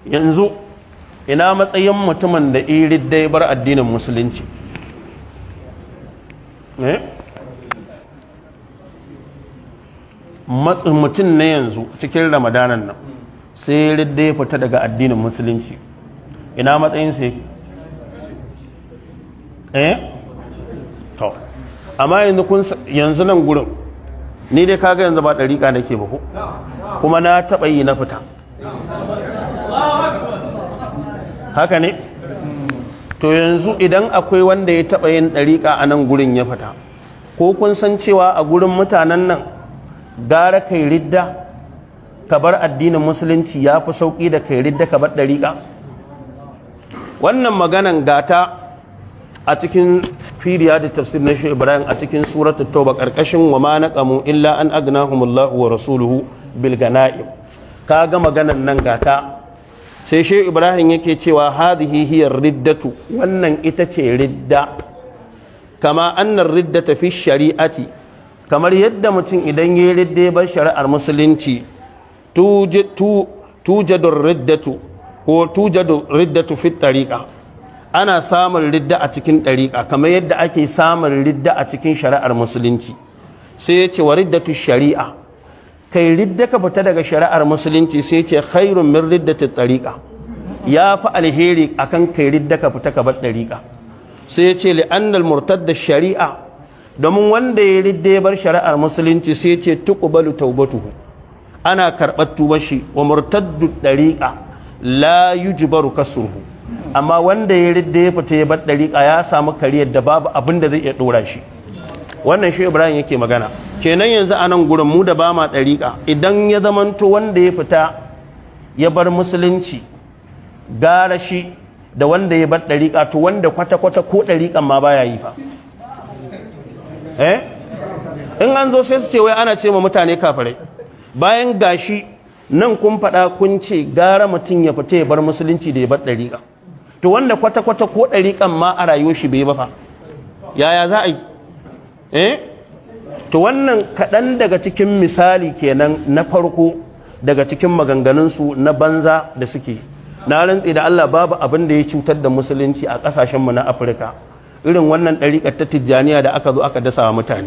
yanzu ina matsayin mutumin da iridda ya bar addinin musulunci mutum na yanzu cikin ramadanan nan sai ridda ya fita daga addinin musulunci ina matsayinsa yake to amma yanzu nan gurin ni dai kaga yanzu ba ɗariƙa nake ba ko kuma na taɓa yi na fita haka ne to yanzu idan akwai wanda ya taɓa yin ɗariƙa a nan gurin ya fita ko kun san cewa a gurin mutanen nan gara kai ridda ka bar addinin musulunci ya fi sauƙi da kai ridda ka bar ɗariƙa wannan maganan gata a cikin firiya da tafsir na shi Ibrahim a cikin suratul tauba karkashin wa ma naqamu illa an agnahumullahu wa rasuluhu bil ganaim kaga maganan nan gata sai shi Ibrahim yake cewa hadhihi hiya riddatu wannan ita ce ridda kama annar riddata fi shari'ati kamar yadda mutum idan yayi ridda bar shari'ar musulunci tujadu riddatu ko tujadu riddatu fi tariqa ana samun ridda a cikin ɗariƙa kamar yadda ake samun ridda a cikin shari'ar musulunci sai ya ce wa riddatu shari'a kai ridda ka fita daga shari'ar musulunci sai ya ce khairun min riddatu ɗariƙa ya fi alheri akan kai ridda ka fita ka bar ɗariƙa sai ya ce li'annal murtadda shari'a domin wanda ya ridda ya bar shari'ar musulunci sai ya ce tuqbalu taubatuhu ana karɓar tubar shi wa murtaddu ɗariƙa la yujbaru kasruhu amma wanda ya ridda ya fita ya bar ɗariƙa ya samu kariyar da babu abin da zai iya ɗora shi wannan shi Ibrahim yake magana kenan yanzu a nan gurin mu da ba ma ɗariƙa idan ya zamanto wanda ya fita ya bar musulunci gara shi da wanda ya bar ɗariƙa to wanda kwata-kwata ko ɗariƙan ma baya yi fa in an zo sai su ce wai ana ce ma mutane kafirai bayan gashi nan kun faɗa kun ce gara mutum ya fita ya bar musulunci da ya bar ɗariƙa to wanda kwata-kwata ko ɗariƙan ma a rayuwar shi bai ba fa yaya za a yi to wannan kaɗan daga cikin misali kenan na farko daga cikin maganganunsu na banza da suke na rantsi da Allah babu abin da ya cutar da musulunci a ƙasashenmu na Afirka irin wannan ɗariƙar ta Tijjaniya da aka zo aka dasa wa mutane